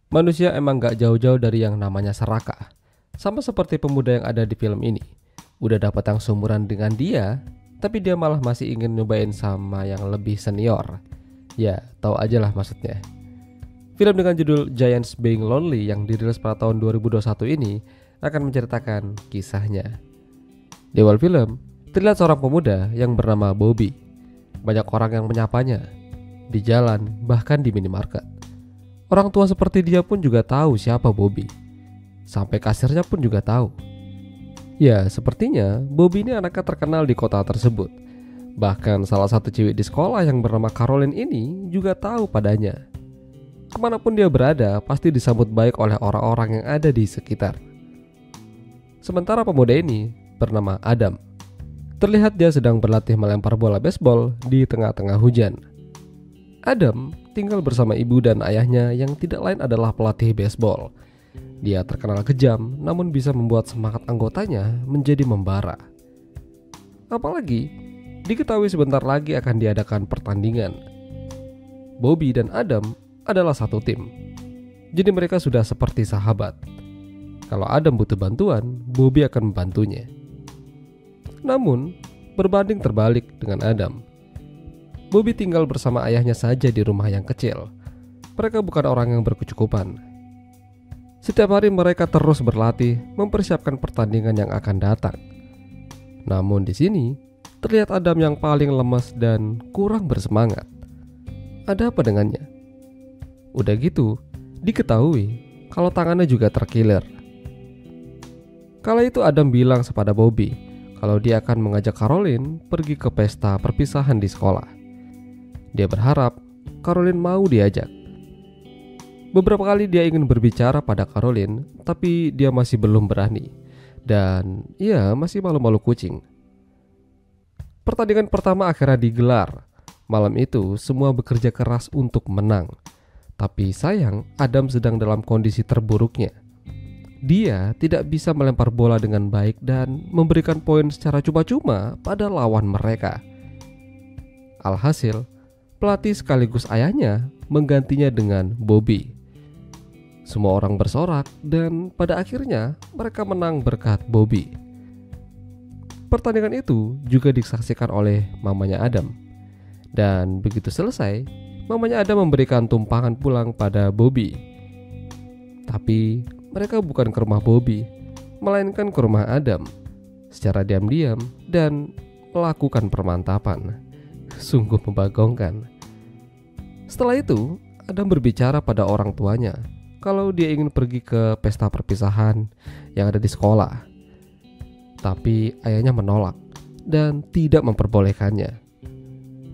Manusia emang gak jauh-jauh dari yang namanya serakah. Sama seperti pemuda yang ada di film ini. Udah dapat yang seumuran dengan dia, tapi dia malah masih ingin nyobain sama yang lebih senior. Ya, tahu aja lah maksudnya. Film dengan judul Giants Being Lonely yang dirilis pada tahun 2021 ini akan menceritakan kisahnya. Di awal film, terlihat seorang pemuda yang bernama Bobby. Banyak orang yang menyapanya di jalan, bahkan di minimarket. Orang tua seperti dia pun juga tahu siapa Bobby. Sampai kasirnya pun juga tahu. Ya, sepertinya Bobby ini anaknya terkenal di kota tersebut. Bahkan salah satu cewek di sekolah yang bernama Caroline ini juga tahu padanya. Kemanapun dia berada, pasti disambut baik oleh orang-orang yang ada di sekitar. Sementara pemuda ini bernama Adam. Terlihat dia sedang berlatih melempar bola baseball di tengah-tengah hujan. Adam tinggal bersama ibu dan ayahnya yang tidak lain adalah pelatih baseball. Dia terkenal kejam, namun bisa membuat semangat anggotanya menjadi membara. Apalagi, diketahui sebentar lagi akan diadakan pertandingan. Bobby dan Adam adalah satu tim. Jadi mereka sudah seperti sahabat. Kalau Adam butuh bantuan, Bobby akan membantunya. Namun, berbanding terbalik dengan Adam. Bobby tinggal bersama ayahnya saja di rumah yang kecil. Mereka bukan orang yang berkecukupan. Setiap hari mereka terus berlatih mempersiapkan pertandingan yang akan datang. Namun di sini terlihat Adam yang paling lemas dan kurang bersemangat. Ada apa dengannya? Udah gitu, diketahui kalau tangannya juga terkilir. Kala itu Adam bilang kepada Bobby kalau dia akan mengajak Caroline pergi ke pesta perpisahan di sekolah. Dia berharap Caroline mau diajak. Beberapa kali dia ingin berbicara pada Caroline, tapi dia masih belum berani. Dan ia masih malu-malu kucing. Pertandingan pertama akhirnya digelar. Malam itu semua bekerja keras untuk menang. Tapi sayang, Adam sedang dalam kondisi terburuknya. Dia tidak bisa melempar bola dengan baik dan memberikan poin secara cuma-cuma pada lawan mereka. Alhasil, pelatih sekaligus ayahnya menggantinya dengan Bobby. Semua orang bersorak dan pada akhirnya mereka menang berkat Bobby. Pertandingan itu juga disaksikan oleh mamanya Adam. Dan begitu selesai, mamanya Adam memberikan tumpangan pulang pada Bobby. Tapi mereka bukan ke rumah Bobby, melainkan ke rumah Adam secara diam-diam dan melakukan permantapan. Sungguh membagongkan. Setelah itu, Adam berbicara pada orang tuanya kalau dia ingin pergi ke pesta perpisahan yang ada di sekolah. Tapi ayahnya menolak dan tidak memperbolehkannya.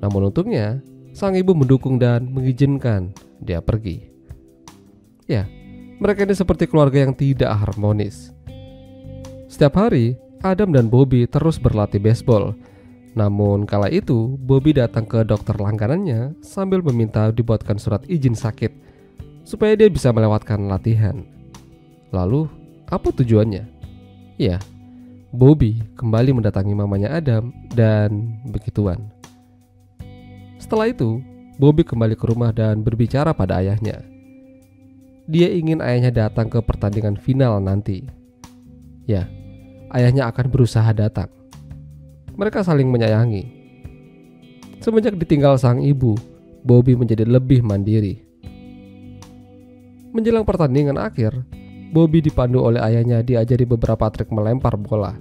Namun untungnya, sang ibu mendukung dan mengizinkan dia pergi. Ya, mereka ini seperti keluarga yang tidak harmonis. Setiap hari, Adam dan Bobby terus berlatih baseball. Namun kala itu, Bobby datang ke dokter langganannya sambil meminta dibuatkan surat izin sakit supaya dia bisa melewatkan latihan. Lalu, apa tujuannya? Ya, Bobby kembali mendatangi mamanya Adam dan begituan. Setelah itu, Bobby kembali ke rumah dan berbicara pada ayahnya. Dia ingin ayahnya datang ke pertandingan final nanti. Ya, ayahnya akan berusaha datang. Mereka saling menyayangi. Semenjak ditinggal sang ibu, Bobby menjadi lebih mandiri. Menjelang pertandingan akhir, Bobby dipandu oleh ayahnya diajari beberapa trik melempar bola.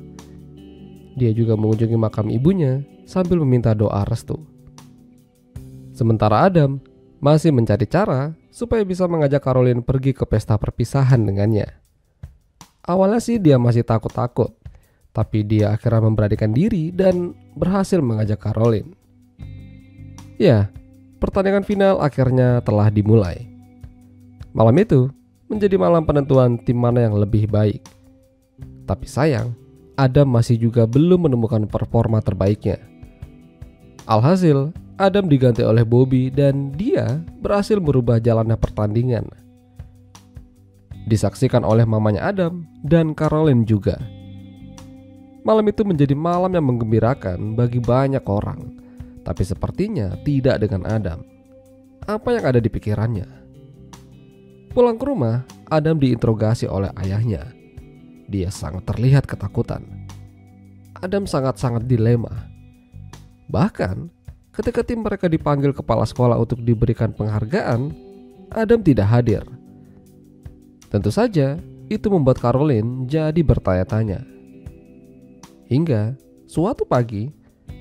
Dia juga mengunjungi makam ibunya sambil meminta doa restu. Sementara Adam masih mencari cara supaya bisa mengajak Caroline pergi ke pesta perpisahan dengannya. Awalnya sih dia masih takut-takut, tapi dia akhirnya memberanikan diri dan berhasil mengajak Caroline. Ya, pertandingan final akhirnya telah dimulai. Malam itu menjadi malam penentuan tim mana yang lebih baik. Tapi sayang, Adam masih juga belum menemukan performa terbaiknya. Alhasil, Adam diganti oleh Bobby dan dia berhasil merubah jalannya pertandingan. Disaksikan oleh mamanya Adam dan Caroline juga. Malam itu menjadi malam yang menggembirakan bagi banyak orang. Tapi sepertinya tidak dengan Adam. Apa yang ada di pikirannya? Pulang ke rumah, Adam diinterogasi oleh ayahnya. Dia sangat terlihat ketakutan. Adam sangat-sangat dilema. Bahkan, ketika tim mereka dipanggil kepala sekolah untuk diberikan penghargaan, Adam tidak hadir. Tentu saja, itu membuat Caroline jadi bertanya-tanya. Hingga suatu pagi,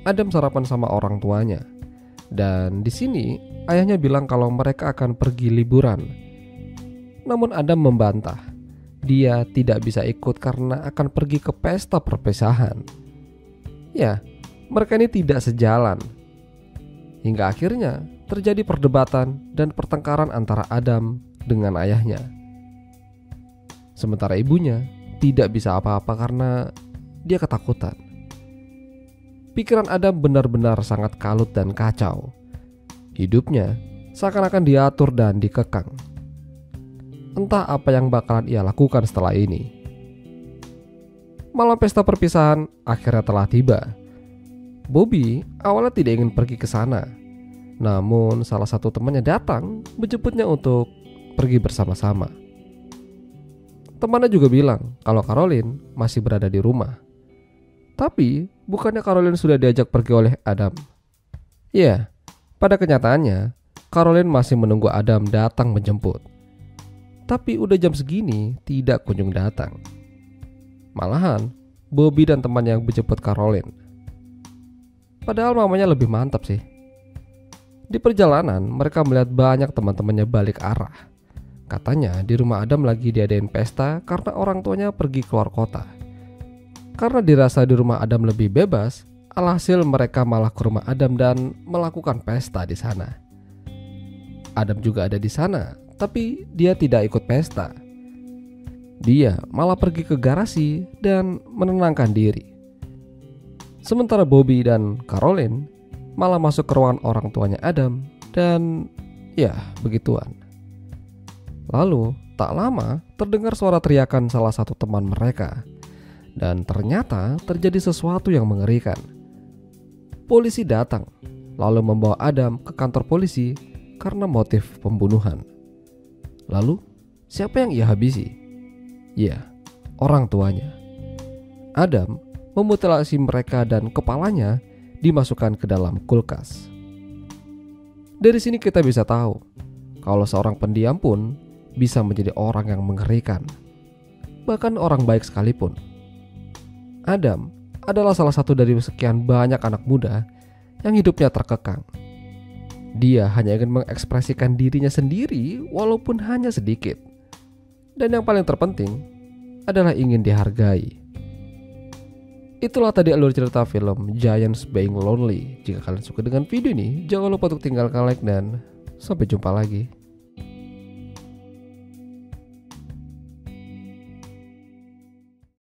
Adam sarapan sama orang tuanya. Dan di sini, ayahnya bilang kalau mereka akan pergi liburan. Namun Adam membantah. Dia tidak bisa ikut karena akan pergi ke pesta perpisahan. Ya, mereka ini tidak sejalan. Hingga akhirnya terjadi perdebatan dan pertengkaran antara Adam dengan ayahnya. Sementara ibunya tidak bisa apa-apa karena dia ketakutan. Pikiran Adam benar-benar sangat kalut dan kacau. Hidupnya seakan-akan diatur dan dikekang. Entah apa yang bakalan ia lakukan setelah ini. Malam pesta perpisahan akhirnya telah tiba. Bobby awalnya tidak ingin pergi ke sana. Namun salah satu temannya datang menjemputnya untuk pergi bersama-sama. Temannya juga bilang kalau Caroline masih berada di rumah. Tapi bukannya Caroline sudah diajak pergi oleh Adam. Ya, pada kenyataannya Caroline masih menunggu Adam datang menjemput. Tapi udah jam segini tidak kunjung datang. Malahan Bobby dan teman yang menjemput Caroline. Padahal mamanya lebih mantap sih. Di perjalanan mereka melihat banyak teman-temannya balik arah. Katanya di rumah Adam lagi diadain pesta karena orang tuanya pergi keluar kota. Karena dirasa di rumah Adam lebih bebas, alhasil mereka malah ke rumah Adam dan melakukan pesta di sana. Adam juga ada di sana, tapi dia tidak ikut pesta. Dia malah pergi ke garasi dan menenangkan diri. Sementara Bobby dan Caroline malah masuk ke ruangan orang tuanya Adam dan ya begituan. Lalu tak lama terdengar suara teriakan salah satu teman mereka. Dan ternyata terjadi sesuatu yang mengerikan. Polisi datang lalu membawa Adam ke kantor polisi karena motif pembunuhan. Lalu siapa yang ia habisi? Ya, orang tuanya. Adam memutilasi mereka dan kepalanya dimasukkan ke dalam kulkas. Dari sini kita bisa tahu kalau seorang pendiam pun bisa menjadi orang yang mengerikan, bahkan orang baik sekalipun. Adam adalah salah satu dari sekian banyak anak muda yang hidupnya terkekang. Dia hanya ingin mengekspresikan dirinya sendiri walaupun hanya sedikit. Dan yang paling terpenting adalah ingin dihargai. Itulah tadi alur cerita film Giants Being Lonely. Jika kalian suka dengan video ini, jangan lupa untuk tinggalkan like dan sampai jumpa lagi.